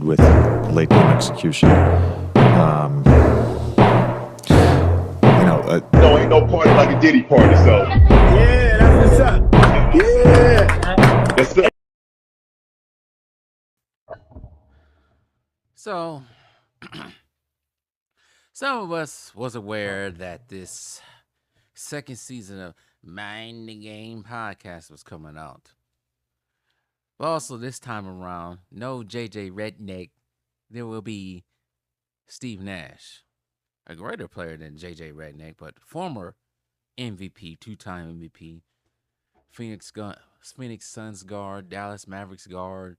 with late game execution. No, ain't no party like a Diddy party, so. Yeah, that's what's up. Yeah. Yes, sir. So, some of us was aware that this second season of Mind the Game podcast was coming out. But also this time around, no JJ Redneck, there will be Steve Nash, a greater player than JJ Redneck, but former MVP, two-time MVP, Phoenix Suns guard, Dallas Mavericks guard.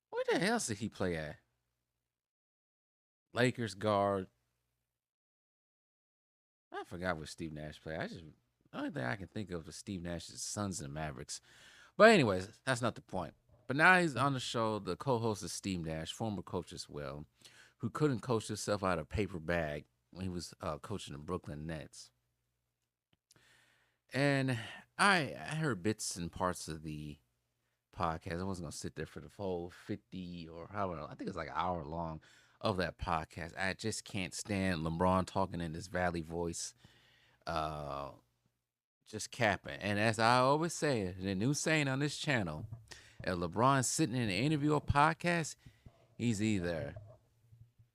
Where the hell did he play at? Lakers guard. I forgot what Steve Nash played. The only thing I can think of is Steve Nash's Suns and Mavericks. But anyways, that's not the point. But now he's on the show. The co-host is Steve Nash, former coach as well, who couldn't coach himself out of a paper bag when he was coaching the Brooklyn Nets. And I heard bits and parts of the podcast. I wasn't going to sit there for the full 50 or however. I think it's like an hour long of that podcast. I just can't stand LeBron talking in this valley voice. Just capping. And as I always say, the new saying on this channel, if LeBron's sitting in an interview or podcast, he's either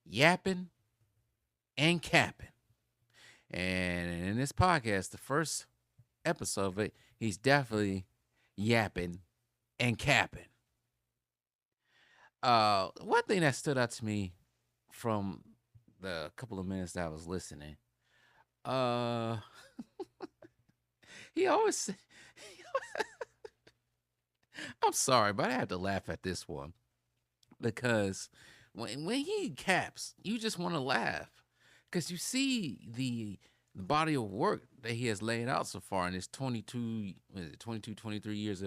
yapping and capping. And in this podcast, the first episode of it, he's definitely yapping and capping. One thing that stood out to me from the couple of minutes that I was listening, he always I'm sorry, but I have to laugh at this one because when he caps, you just want to laugh because you see the body of work that he has laid out so far in his 23 years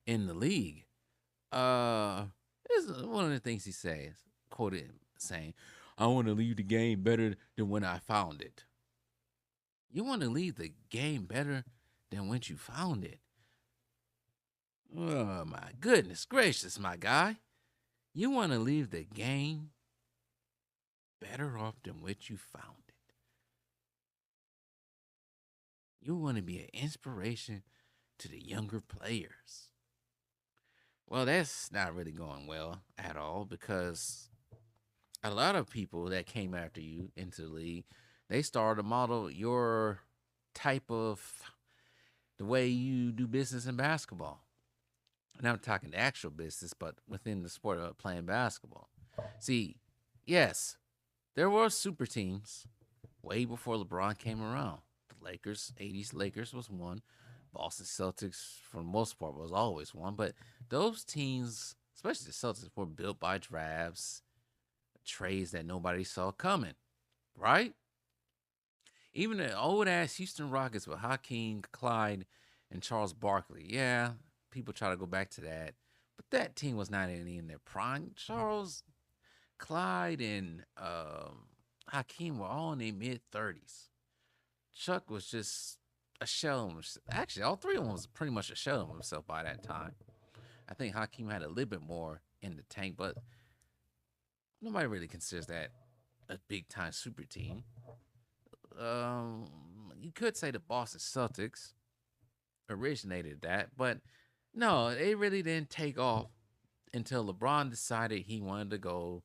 in the league. This is one of the things he says, quoted saying, "I want to leave the game better than when I found it." You want to leave the game better than when you found it? Oh, my goodness gracious, my guy. You want to leave the game better off than what you found it. You want to be an inspiration to the younger players. Well, that's not really going well at all because a lot of people that came after you into the league, they started to model your type of the way you do business in basketball. And I'm talking actual business, but within the sport of playing basketball. See, yes, there were super teams way before LeBron came around. The Lakers, 80s Lakers was one. Boston Celtics, for the most part, was always one. But those teams, especially the Celtics, were built by drafts, trades that nobody saw coming, right? Even the old-ass Houston Rockets with Hakeem, Clyde, and Charles Barkley. Yeah, people try to go back to that. But that team was not in their prime. Charles, Clyde, and Hakeem were all in their mid-30s. Chuck was just a shell of himself. Actually, all three of them was pretty much a shell of himself by that time. I think Hakeem had a little bit more in the tank, but nobody really considers that a big-time super team. You could say the Boston Celtics originated that, but no, they really didn't take off until LeBron decided he wanted to go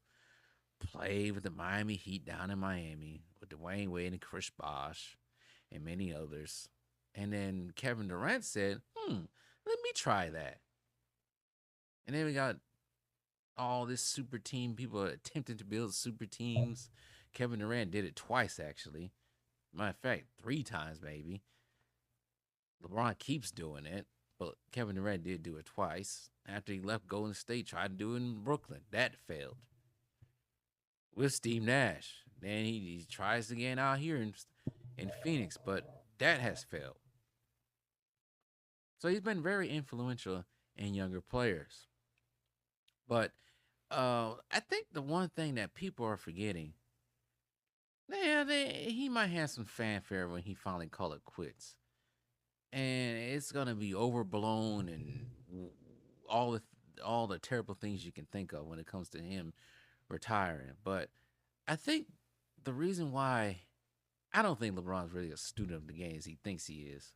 play with the Miami Heat down in Miami with Dwayne Wade and Chris Bosh and many others. And then Kevin Durant said, let me try that. And then we got all this super team, people attempting to build super teams. Kevin Durant did it twice, actually. Matter of fact, 3 times maybe. LeBron keeps doing it, but Kevin Durant did do it twice. After he left Golden State, tried to do it in Brooklyn. That failed. With Steve Nash. Then he tries again out here in Phoenix, but that has failed. So he's been very influential in younger players. But I think the one thing that people are forgetting, he might have some fanfare when he finally call it quits. And it's going to be overblown and all all the terrible things you can think of when it comes to him retiring. But I think the reason why I don't think LeBron's really a student of the game as he thinks he is.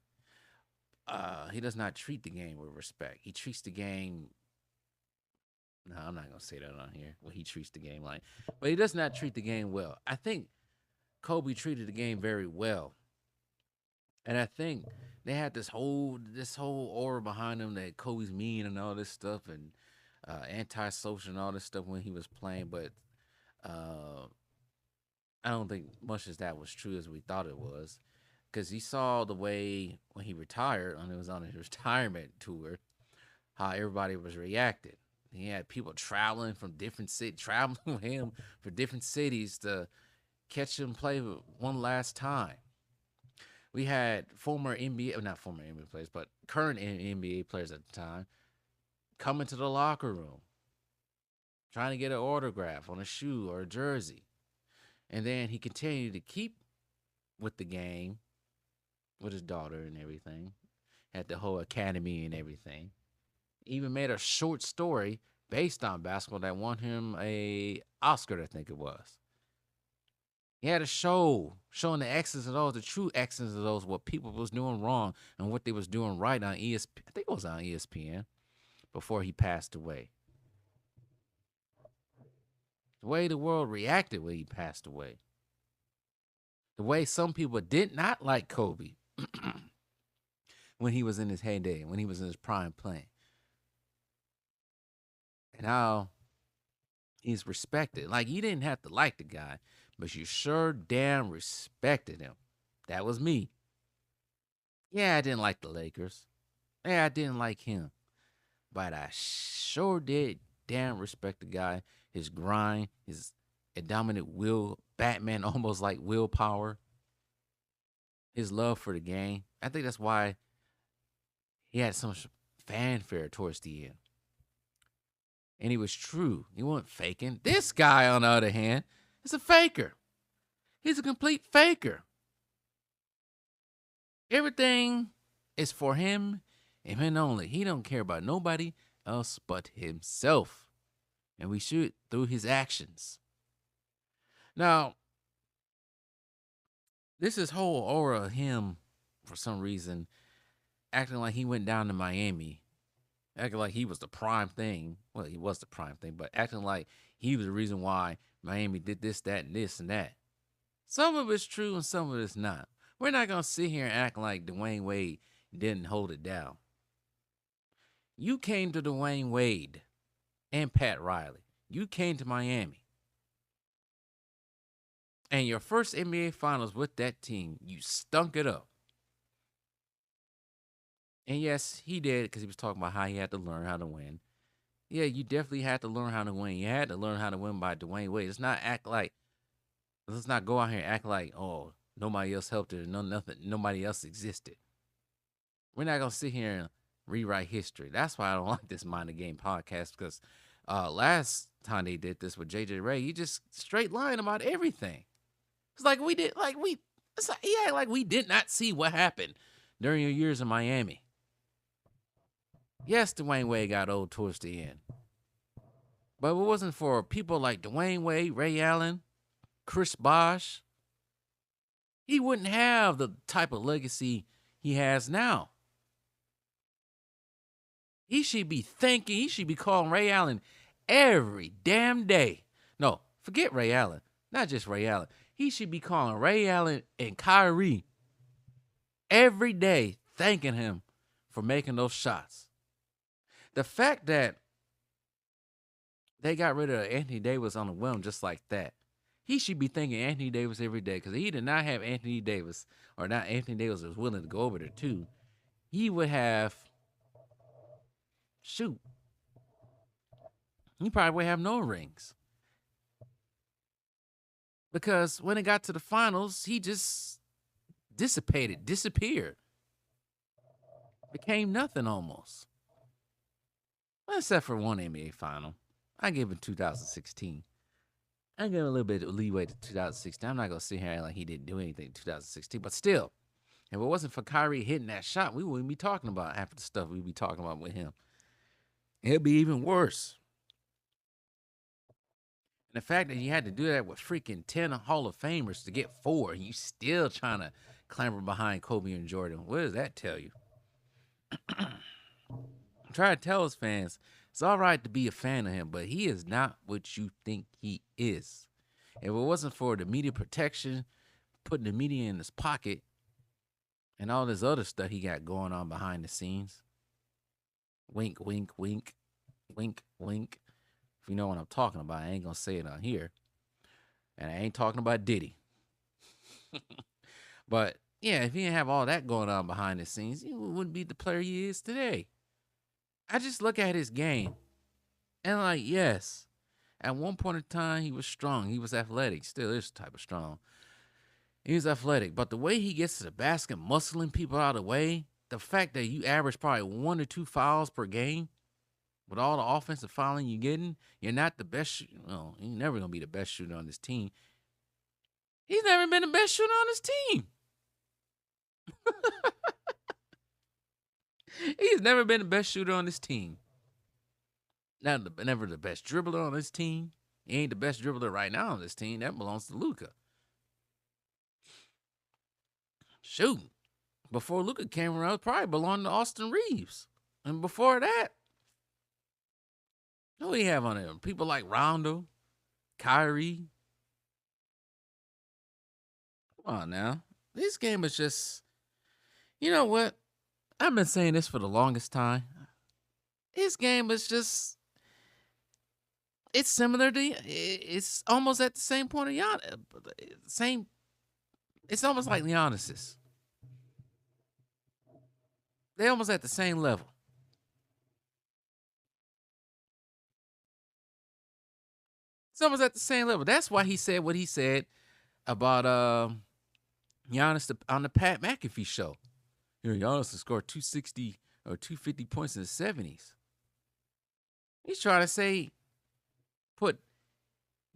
He does not treat the game with respect. He treats the game. No, I'm not gonna say that on here. What he treats the game like, but he does not treat the game well. I think Kobe treated the game very well, and I think they had this whole aura behind him that Kobe's mean and all this stuff and antisocial and all this stuff when he was playing. But uh, I don't think much as that was true as we thought it was, because he saw the way when he retired, when it was on his retirement tour, how everybody was reacting. He had people traveling from different cities, traveling with him for different cities to catch him play one last time. We had former NBA, not former NBA players, but current NBA players at the time coming to the locker room, trying to get an autograph on a shoe or a jersey. And then he continued to keep with the game with his daughter and everything, had the whole academy and everything. Even made a short story based on basketball that won him a Oscar, I think it was. He had a show showing the X's and O's, the true X's and O's, what people was doing wrong and what they was doing right on ESPN. I think it was on ESPN before he passed away. The way the world reacted when he passed away. The way some people did not like Kobe when he was in his heyday, when he was in his prime playing. And how he's respected. Like, you didn't have to like the guy, but you sure damn respected him. That was me. Yeah, I didn't like the Lakers. Yeah, I didn't like him. But I sure did damn respect the guy, his grind, his indominant will, Batman almost like willpower, his love for the game. I think that's why he had so much fanfare towards the end. And he was true. He wasn't faking. This guy, on the other hand, is a faker. He's a complete faker. Everything is for him and him only. He don't care about nobody else but himself. And we should through his actions. Now, this is whole aura of him, for some reason, acting like he went down to Miami, acting like he was the prime thing. Well, he was the prime thing, but acting like he was the reason why Miami did this, that, and this, and that. Some of it's true and some of it's not. We're not going to sit here and act like Dwayne Wade didn't hold it down. You came to Dwayne Wade and Pat Riley. You came to Miami. And your first NBA Finals with that team, you stunk it up. And yes, he did, because he was talking about how he had to learn how to win. Yeah, you definitely had to learn how to win. You had to learn how to win by Dwayne Wade. Let's not go out here and act like, oh, nobody else helped it, nobody else existed. We're not gonna sit here and rewrite history. That's why I don't like this Mind the Game podcast, because last time they did this with JJ Ray, you just straight lying about everything. It's like we did, like we did not see what happened during your years in Miami. Yes, Dwayne Wade got old towards the end. But if it wasn't for people like Dwayne Wade, Ray Allen, Chris Bosh, he wouldn't have the type of legacy he has now. He should be calling Ray Allen every damn day. No, forget Ray Allen. Not just Ray Allen. He should be calling Ray Allen and Kyrie every day, thanking him for making those shots. The fact that they got rid of Anthony Davis on a whim just like that, he should be thanking Anthony Davis every day, because he did not have Anthony Davis, or not Anthony Davis was willing to go over there too, he would have, he probably would have no rings. Because when it got to the finals, he just disappeared. Became nothing almost. Except for one NBA final. I give him 2016. I give him a little bit of leeway to 2016. I'm not going to sit here and like he didn't do anything in 2016. But still, if it wasn't for Kyrie hitting that shot, we wouldn't be talking about half the stuff we'd be talking about with him. It'll be even worse. And the fact that you had to do that with freaking 10 Hall of Famers to get 4, and you still trying to clamber behind Kobe and Jordan. What does that tell you? Try to tell his fans it's all right to be a fan of him, but he is not what you think he is. If it wasn't for the media protection, putting the media in his pocket, and all this other stuff he got going on behind the scenes, wink, wink, wink, wink, wink. If you know what I'm talking about, I ain't gonna say it on here, and I ain't talking about Diddy. But yeah, if he didn't have all that going on behind the scenes, he wouldn't be the player he is today. I just look at his game and like, yes, at one point in time he was strong. He was athletic. Still is type of strong. He was athletic. But the way he gets to the basket, muscling people out of the way, the fact that you average probably 1 or 2 fouls per game with all the offensive fouling you're getting, you're not the best. Well, you're never going to be the best shooter on this team. He's never been the best shooter on this team. He's never been the best shooter on this team. Never the best dribbler on this team. He ain't the best dribbler right now on this team. That belongs to Luka. Shoot. Before Luka came around, it probably belonged to Austin Reeves. And before that, who do we have on there? People like Rondo, Kyrie. Come on now. This game is just, you know what? I've been saying this for the longest time. This game is just, it's similar to, it's almost at the same point of Giannis. It's almost like Giannis's. They almost at the same level. It's almost at the same level. That's why he said what he said about Giannis on the Pat McAfee show. You know, Giannis has scored 260 or 250 points in the 70s. He's trying to say, put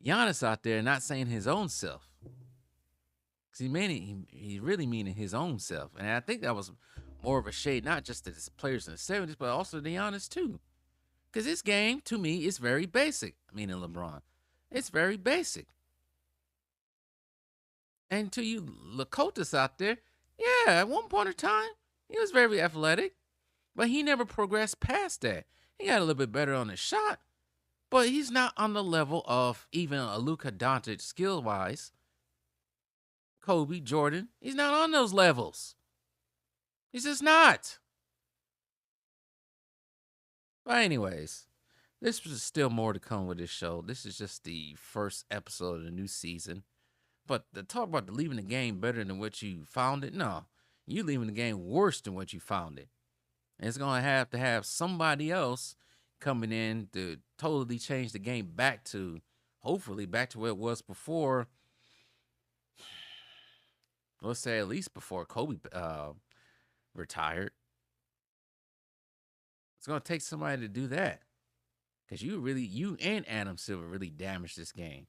Giannis out there, not saying his own self. Because he really meaning his own self. And I think that was more of a shade, not just to the players in the 70s, but also to Giannis too. Because this game, to me, is very basic. Meaning LeBron. It's very basic. And to you Lakotas out there, yeah, at one point in time, he was very athletic. But he never progressed past that. He got a little bit better on his shot. But he's not on the level of even a Luka Doncic skill-wise. Kobe, Jordan, he's not on those levels. He's just not. But anyways, this was still more to come with this show. This is just the first episode of the new season. But to talk about leaving the game better than what you found it, no. You leaving the game worse than what you found it. And it's going to have somebody else coming in to totally change the game back to, hopefully, back to where it was before. Let's say at least before Kobe retired. It's going to take somebody to do that. Because you and Adam Silver really damaged this game.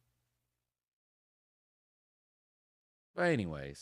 But anyways,